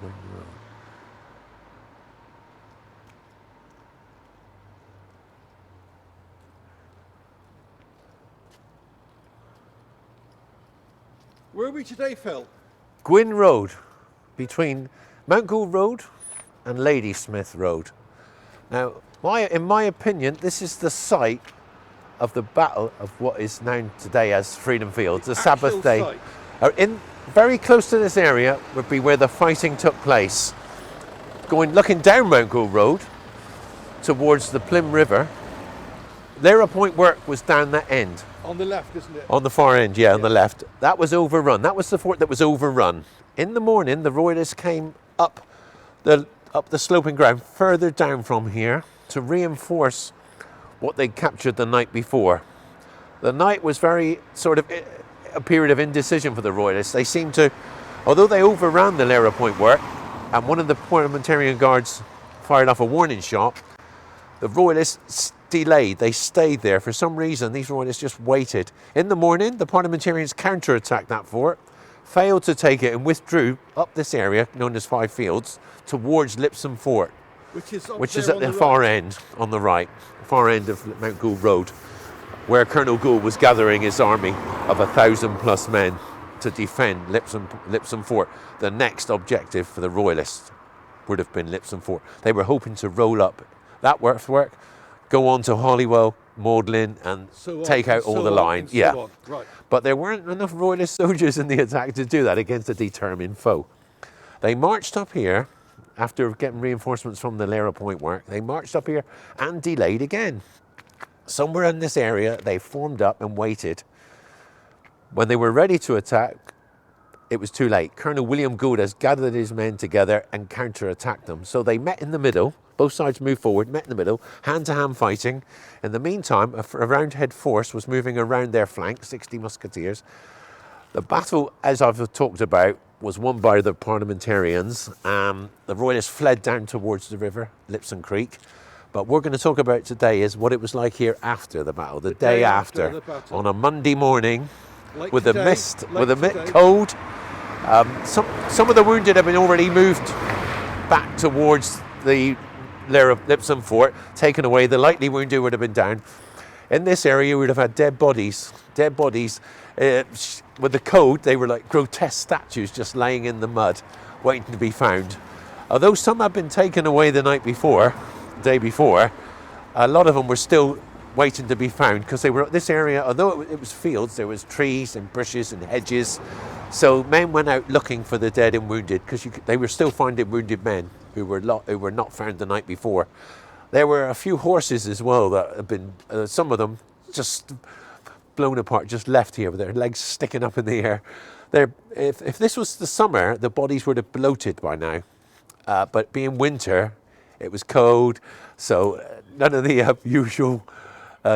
Gwyn Road. Where are we today, Phil? Gwyn Road, between Mount Gould Road and Ladysmith Road. Now, in my opinion, this is the site of the battle of what is known today as Freedom Fields, the Sabbath day. Site. Very close to this area would be where the fighting took place. Looking down Mount Gould Road towards the Plymouth River, Lara Point work was down that end. On the left, isn't it? On the far end, yeah, on the left. That was overrun. That was the fort that was overrun. In the morning, the Royalists came up the sloping ground further down from here to reinforce what they captured the night before. The night was very sort of a period of indecision for the Royalists. They seemed to, although they overran the Lara Point work, and one of the Parliamentarian guards fired off a warning shot, the Royalists delayed. They stayed there. For some reason, these Royalists just waited. In the morning, the Parliamentarians counter-attacked that fort, failed to take it, and withdrew up this area, known as Five Fields, towards Lipsome Fort, which is at the far end, on the right, far end of Mount Gould Road, where Colonel Gould was gathering his army of 1,000+ men to defend Lipsome Fort. The next objective for the Royalists would have been Lipsome Fort. They were hoping to roll up that work, go on to Holywell, Magdalen, and take out all the lines. Yeah, right. But there weren't enough Royalist soldiers in the attack to do that against a determined foe. They marched up here after getting reinforcements from the Lara Point work. They marched up here and delayed again. Somewhere in this area, they formed up and waited. When they were ready to attack, it was too late. Colonel William Gould has gathered his men together and counter-attacked them. So they met in the middle. Both sides moved forward, met in the middle, hand-to-hand fighting. In the meantime, a roundhead force was moving around their flank, 60 musketeers. The battle, as I've talked about, was won by the Parliamentarians. The Royalists fled down towards the river, Lipson Creek. But what we're going to talk about today is what it was like here after the battle, the day after the battle. On a Monday morning, Like with today, the mist, like with the today. cold. Some of the wounded have been already moved back towards the Lipsome Fort, taken away. The lightly wounded would have been down. In this area, you would have had dead bodies. With the cold, they were like grotesque statues just laying in the mud, waiting to be found. Although some had been taken away the day before, a lot of them were still waiting to be found because they were this area, although it was fields, there was trees and bushes and hedges. So men went out looking for the dead and wounded because they were still finding wounded men who were not found the night before. There were a few horses as well that had been, some of them just blown apart, just left here with their legs sticking up in the air. If this was the summer, the bodies would have bloated by now. But being winter, it was cold, so none of the usual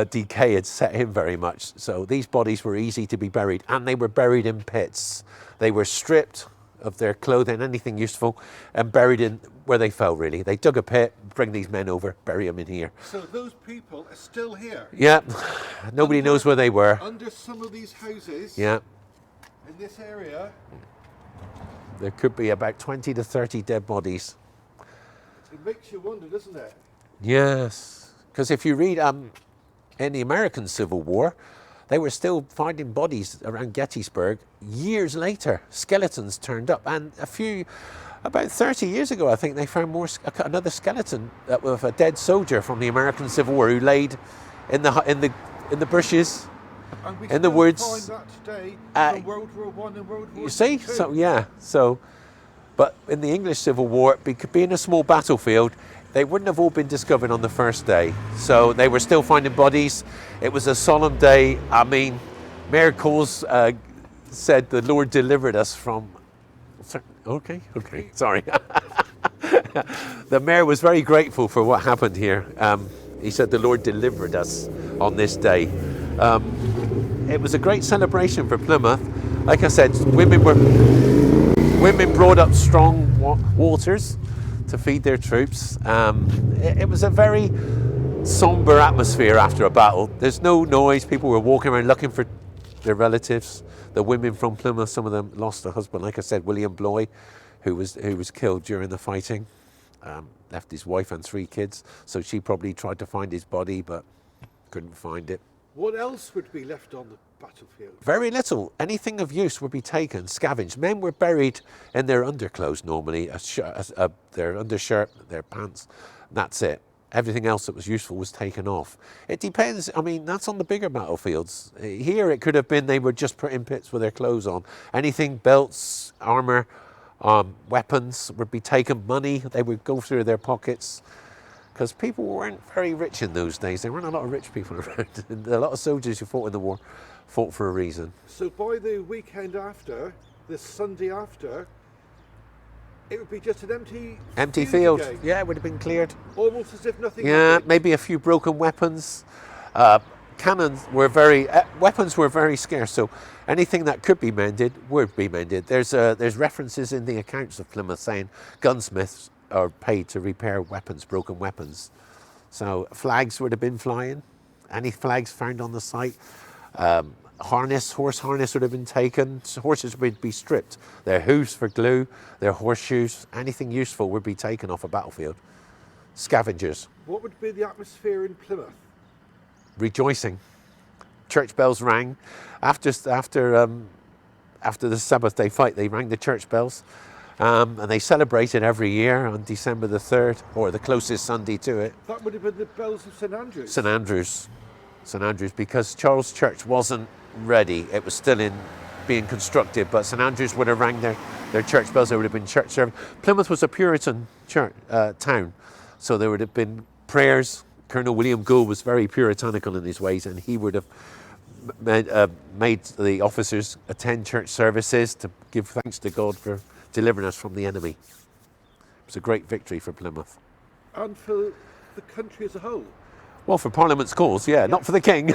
decay had set in very much. So these bodies were easy to be buried, and they were buried in pits. They were stripped of their clothing, anything useful, and buried in where they fell, really. They dug a pit, bring these men over, bury them in here. So those people are still here? Yeah, nobody knows where they were. Under some of these houses? Yeah. In this area? There could be about 20 to 30 dead bodies. It makes you wonder, doesn't it? Yes, because if you read in the American Civil War, they were still finding bodies around Gettysburg years later. Skeletons turned up, and about 30 years ago, I think they found another skeleton of a dead soldier from the American Civil War who laid in the bushes, And we in the still woods. find that today in World War I and World War You see, II. But in the English Civil War, being a small battlefield, they wouldn't have all been discovered on the first day. So they were still finding bodies. It was a solemn day. I mean, Mayor Coles said the Lord delivered us from... Okay, sorry. The mayor was very grateful for what happened here. He said the Lord delivered us on this day. It was a great celebration for Plymouth. Like I said, women brought up strong waters to feed their troops. It was a very somber atmosphere after a battle. There's no noise. People were walking around looking for their relatives. The women from Plymouth, some of them lost a husband. Like I said, William Bloy, who was killed during the fighting. Left his wife and 3 kids, so she probably tried to find his body but couldn't find it. What else would be left on the battlefield? Very little. Anything of use would be taken, scavenged. Men were buried in their underclothes normally, their undershirt, their pants. That's it. Everything else that was useful was taken off. It depends. I mean, that's on the bigger battlefields. Here it could have been they were just put in pits with their clothes on. Anything, belts, armour, weapons would be taken. Money, they would go through their pockets. Because people weren't very rich in those days. There weren't a lot of rich people around. A lot of soldiers who fought in the war fought for a reason. So by the weekend after, the Sunday after, it would be just an empty field. again. Yeah, it would have been cleared. Almost as if nothing Yeah, happened. maybe a few broken weapons. Cannons were weapons were very scarce, so anything that could be mended would be mended. There's references in the accounts of Plymouth saying gunsmiths are paid to repair weapons, broken weapons. So flags would have been flying. Any flags found on the site. Horse harness would have been taken. Horses would be stripped. Their hooves for glue, their horseshoes, anything useful would be taken off a battlefield. Scavengers. What would be the atmosphere in Plymouth? Rejoicing. Church bells rang. After the Sabbath day fight, they rang the church bells. And they celebrated every year on December the 3rd, or the closest Sunday to it. That would have been the bells of St Andrews. St Andrews, because Charles Church wasn't ready. It was still being constructed, but St Andrews would have rang their church bells. There would have been church service. Plymouth was a Puritan town, so there would have been prayers. Colonel William Gould was very puritanical in his ways, and he would have made the officers attend church services to give thanks to God for delivering us from the enemy. It was a great victory for Plymouth. And for the country as a whole. Well, for Parliament's cause, yeah, not for the King,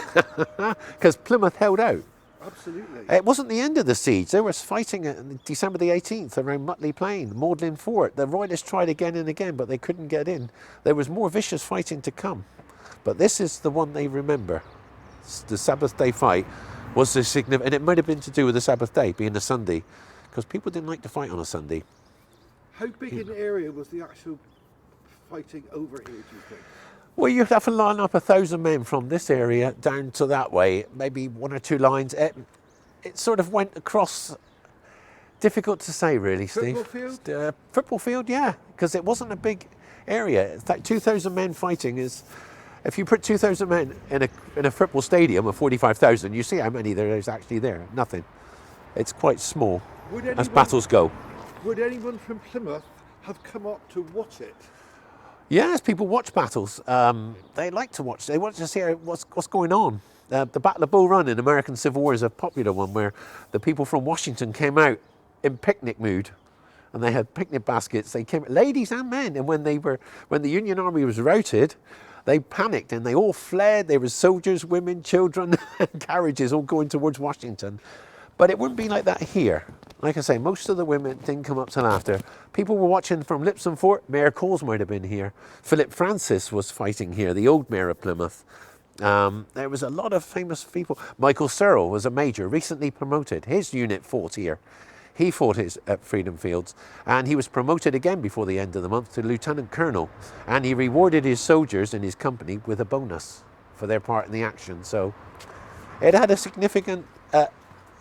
because Plymouth held out. Absolutely. It wasn't the end of the siege. They were fighting on December the 18th around Mutley Plain, Magdalen Fort. The Royalists tried again and again, but they couldn't get in. There was more vicious fighting to come. But this is the one they remember. The Sabbath day fight was the significant, and it might have been to do with the Sabbath day being a Sunday, because people didn't like to fight on a Sunday. How big an area was the actual fighting over here, do you think? Well, you'd have to line up 1,000 men from this area down to that way, maybe 1 or 2 lines. It sort of went across. Difficult to say, really, Steve. Football field? Football field, yeah, because it wasn't a big area. In fact, 2,000 men fighting is. If you put 2,000 men in a football stadium of 45,000, you see how many there is actually there. Nothing. It's quite small as battles go. Would anyone from Plymouth have come up to watch it? Yes, people watch battles. They like to watch. They want to see what's going on. The Battle of Bull Run in American Civil War is a popular one where the people from Washington came out in picnic mood, and they had picnic baskets. They came, ladies and men, and when the Union Army was routed, they panicked and they all fled. There were soldiers, women, children, and carriages all going towards Washington. But it wouldn't be like that here. Like I say, most of the women didn't come up till after. People were watching from Lipson Fort. Mayor Coles might have been here. Philip Francis was fighting here, the old mayor of Plymouth. There was a lot of famous people. Michael Searle was a major, recently promoted. His unit fought here. He fought at Freedom Fields, and he was promoted again before the end of the month to Lieutenant Colonel, and he rewarded his soldiers in his company with a bonus for their part in the action. So it had a significant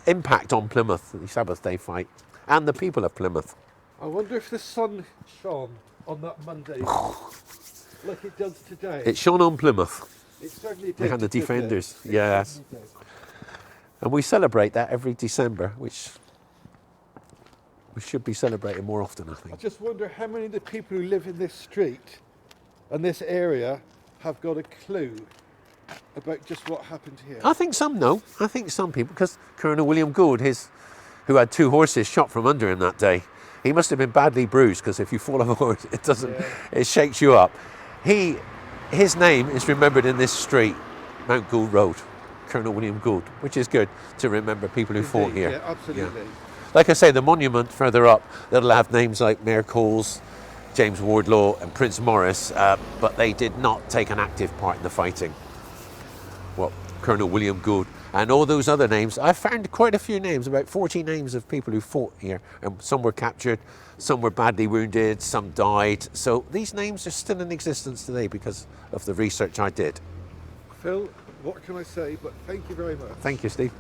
impact on Plymouth, the Sabbath day fight, and the people of Plymouth. I wonder if the sun shone on that Monday like it does today. It shone on Plymouth. It certainly did. They had the didn't it? defenders, It yes. certainly did. And we celebrate that every December, which we should be celebrating more often, I I think. just wonder how many of the people who live in this street and this area have got a clue about just what happened here. I think some know. I think some people, because Colonel William Gould, who had 2 horses shot from under him that day, he must have been badly bruised, because if you fall off a horse, it shakes you up. His name is remembered in this street, Mount Gould Road, Colonel William Gould, which is good to remember people who fought here. Yeah, absolutely. Yeah. Like I say, the monument further up, that'll have names like Mayor Coles, James Wardlaw and Prince Maurice, but they did not take an active part in the fighting. What Colonel William Gould And all those other names, I found quite a few names, about 40 names of people who fought here. And some were captured, some were badly wounded, some died. So these names are still in existence today because of the research I did. Phil, what can I say, but thank you very much. Thank you, Steve.